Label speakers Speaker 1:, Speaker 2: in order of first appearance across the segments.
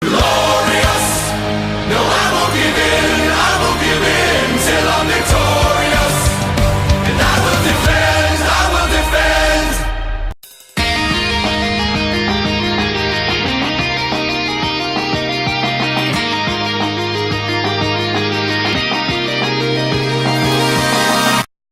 Speaker 1: Glorious. No, I won't give in till I'm victorious. And I will defend, I will defend.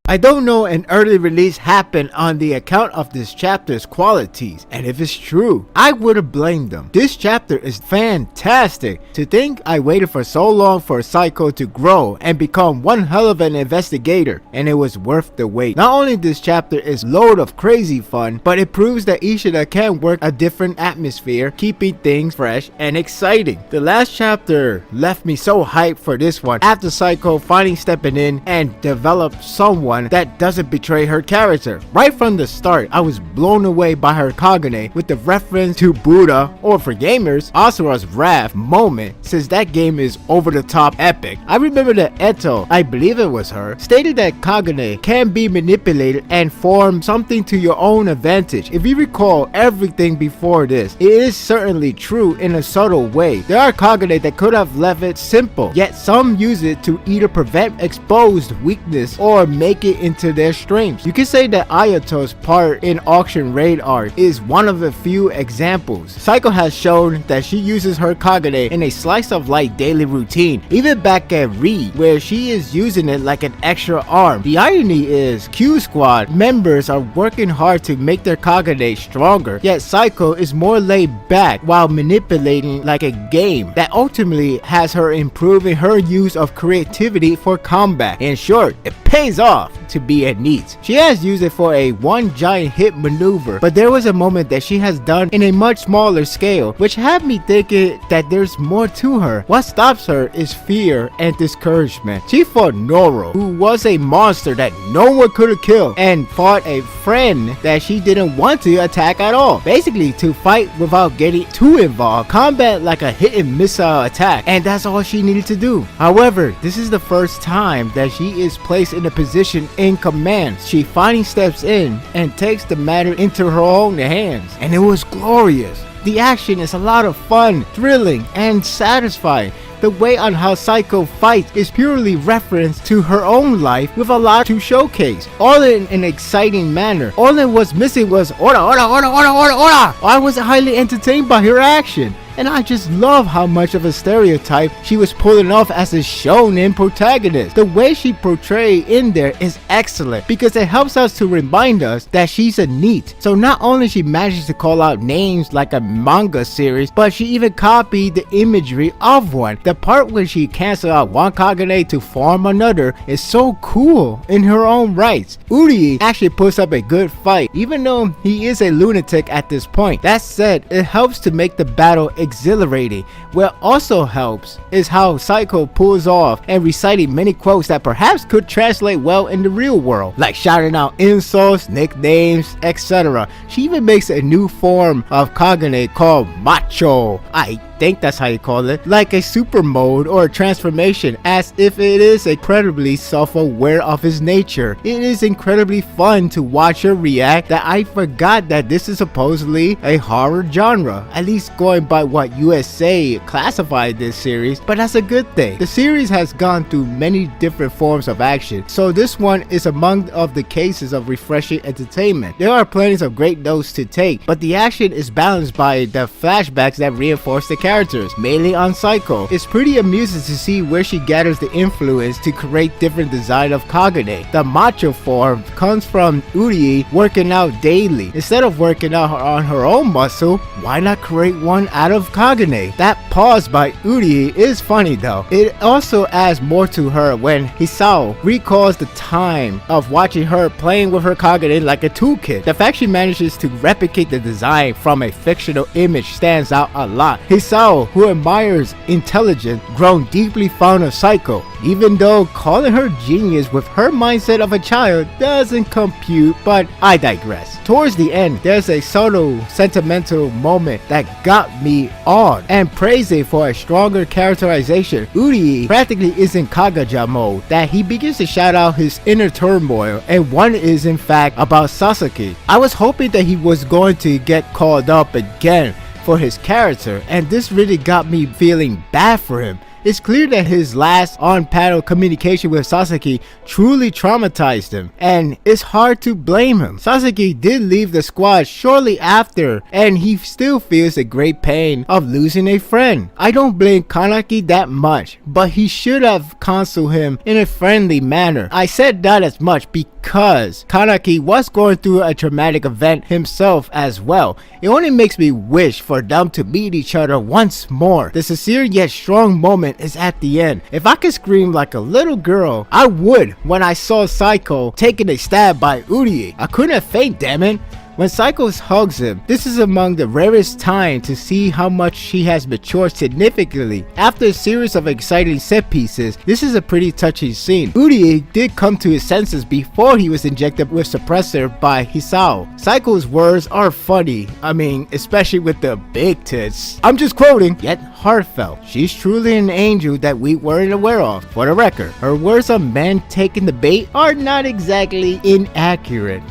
Speaker 2: I don't know an early release happened on the account of this chapter's qualities, and if it's true, I wouldn't blame them. This chapter is fantastic. To think I waited for so long for Saiko to grow and become one hell of an investigator, and it was worth the wait. Not only this chapter is load of crazy fun, but it proves that Ishida can work a different atmosphere, keeping things fresh and exciting. The last chapter left me so hyped for this one after Saiko finally stepping in and developed someone that doesn't betray her character. Right from the start, I was blown away by her Kagane with the reference to Buddha, or for gamers, Asura's Wrath moment, since that game is over the top epic. I remember that Eto, I believe it was her, stated that Kagane can be manipulated and form something to your own advantage. If you recall everything before this, it is certainly true in a subtle way. There are Kagane that could have left it simple, yet some use it to either prevent exposed weakness or make it into their strengths. You can say that Ayato's part in Auction Raid Art is one of the few examples. Saiko has shown that she uses her Kagane in a slice of life daily routine, even back at Reed, where she is using it like an extra arm. The irony is, Q Squad members are working hard to make their Kagane stronger, yet Saiko is more laid back while manipulating like a game that ultimately has her improving her use of creativity for combat. In short, it pays off to be a NEET. She has used it for a one giant hit maneuver, but there was a moment that she has done in a much smaller scale, which had me thinking that there's more to her. What stops her is fear and discouragement. She fought Noro, who was a monster that no one could have killed, and fought a friend that she didn't want to attack at all. Basically, to fight without getting too involved, combat like a hit and missile attack, and that's all she needed to do. However, this is the first time that she is placed in a position in command. She finally steps in and takes the matter into her own hands, and it was glorious. The action is a lot of fun, thrilling, and satisfying. The way on how Saiko fights is purely reference to her own life with a lot to showcase, all in an exciting manner. All that was missing was ora. I was highly entertained by her action, and I just love how much of a stereotype she was pulling off as a shonen protagonist. The way she portrayed in there is excellent because it helps us to remind us that she's a NEET. So not only she manages to call out names like a manga series, but she even copied the imagery of one. The part where she canceled out one Kagane to form another is so cool in her own rights. Uri actually puts up a good fight, even though he is a lunatic at this point. That said, it helps to make the battle exhilarating. What also helps is how Saiko pulls off and reciting many quotes that perhaps could translate well in the real world, like shouting out insults, nicknames, etc. She even makes a new form of Kagane called Macho. I think that's how you call it, like a super mode or a transformation, as if it is incredibly self-aware of his nature. It is incredibly fun to watch her react that I forgot that this is supposedly a horror genre, at least going by what USA classified this series, but that's a good thing. The series has gone through many different forms of action, so this one is among of the cases of refreshing entertainment. There are plenty of great notes to take, but the action is balanced by the flashbacks that reinforce the characters, mainly on Saiko. It's pretty amusing to see where she gathers the influence to create different design of Kagane. The macho form comes from Uri working out daily. Instead of working out on her own muscle, why not create one out of Kagane? That pause by Uri is funny though. It also adds more to her when Hisao recalls the time of watching her playing with her Kagane like a toolkit. The fact she manages to replicate the design from a fictional image stands out a lot. Hisao, who admires intelligence, grown deeply fond of Saiko, even though calling her genius with her mindset of a child doesn't compute, but I digress. Towards the end, there's a subtle sentimental moment that got me on and praised it for a stronger characterization. Uri practically is in Kagaja mode, that he begins to shout out his inner turmoil, and one is in fact about Sasaki. I was hoping that he was going to get called up again for his character, and this really got me feeling bad for him. It's clear that his last on-panel communication with Sasaki truly traumatized him, and it's hard to blame him. Sasaki did leave the squad shortly after, and he still feels the great pain of losing a friend. I don't blame Kaneki that much, but he should have counseled him in a friendly manner. I said that as much because Kaneki was going through a traumatic event himself as well. It only makes me wish for them to meet each other once more. The sincere yet strong moment is at the end. If I could scream like a little girl, I would when I saw Saiko taking a stab by Urie. I couldn't have fainted, damn it. When Saiko hugs him, this is among the rarest time to see how much she has matured significantly. After a series of exciting set pieces, this is a pretty touching scene. Urie did come to his senses before he was injected with suppressor by Hisao. Saiko's words are funny, I mean, especially with the big tits. I'm just quoting, yet heartfelt. She's truly an angel that we weren't aware of. For the record, her words on men taking the bait are not exactly inaccurate.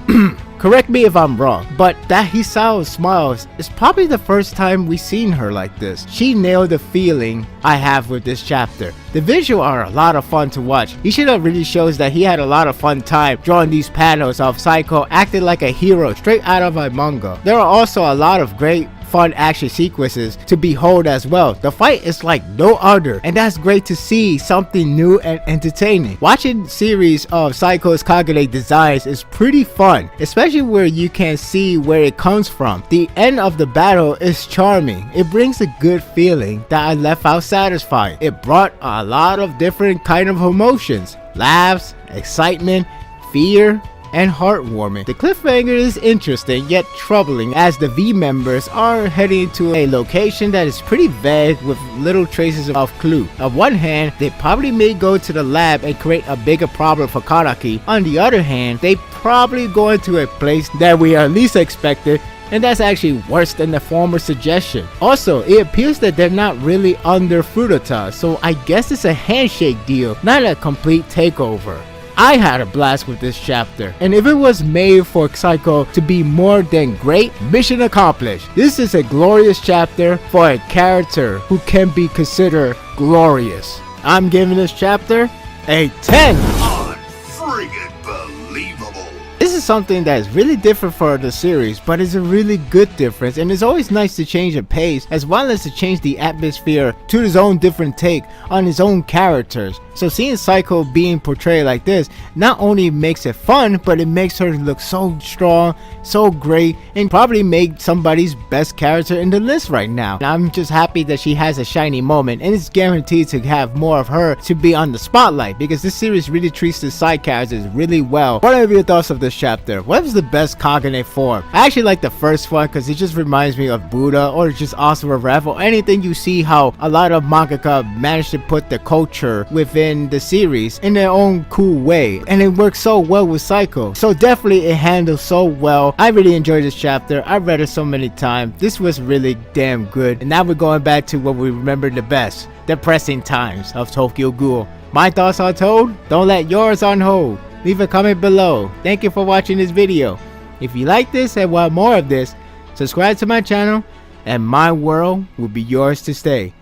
Speaker 2: Correct me if I'm wrong, but that Hisao smiles is probably the first time we've seen her like this. She nailed the feeling I have with this chapter. The visuals are a lot of fun to watch. Ishida really shows that he had a lot of fun time drawing these panels of Saiko acting like a hero straight out of a manga. There are also a lot of great fun action sequences to behold as well. The fight is like no other, and that's great to see something new and entertaining. Watching series of Saiko's Kagane designs is pretty fun, especially where you can see where it comes from. The end of the battle is charming. It brings a good feeling that I left out satisfied. It brought a lot of different kind of emotions, laughs, excitement, fear, and heartwarming. The cliffhanger is interesting yet troubling as the V members are heading to a location that is pretty vague with little traces of clue. On one hand, they probably may go to the lab and create a bigger problem for Kaneki. On the other hand, they probably go into a place that we are least expected, and that's actually worse than the former suggestion. Also, it appears that they're not really under Furuta, so I guess it's a handshake deal, not a complete takeover. I had a blast with this chapter, and if it was made for Saiko to be more than great, mission accomplished. This is a glorious chapter for a character who can be considered glorious. I'm giving this chapter a 10.
Speaker 1: Unfriggin' believable.
Speaker 2: This is something that is really different for the series, but it's a really good difference, and it's always nice to change the pace as well as to change the atmosphere to his own different take on his own characters. So seeing Saiko being portrayed like this not only makes it fun, but it makes her look so strong, so great, and probably make somebody's best character in the list right now. And I'm just happy that she has a shiny moment, and it's guaranteed to have more of her to be on the spotlight, because this series really treats the side characters really well. What are your thoughts of this chapter? What was the best Kagane form? I actually like the first one because it just reminds me of Buddha or just Asura Wrath or anything. You see how a lot of mangaka managed to put the culture within the series in their own cool way, and it works so well with Saiko. So definitely it handles so well. I really enjoyed this chapter. I read it so many times. This was really damn good. And now we're going back to what we remember the best, depressing times of Tokyo Ghoul. My thoughts are told. Don't let yours on hold. Leave a comment below. Thank you for watching this video. If you like this and want more of this, subscribe to my channel and my world will be yours to stay.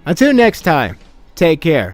Speaker 2: Until next time, take care.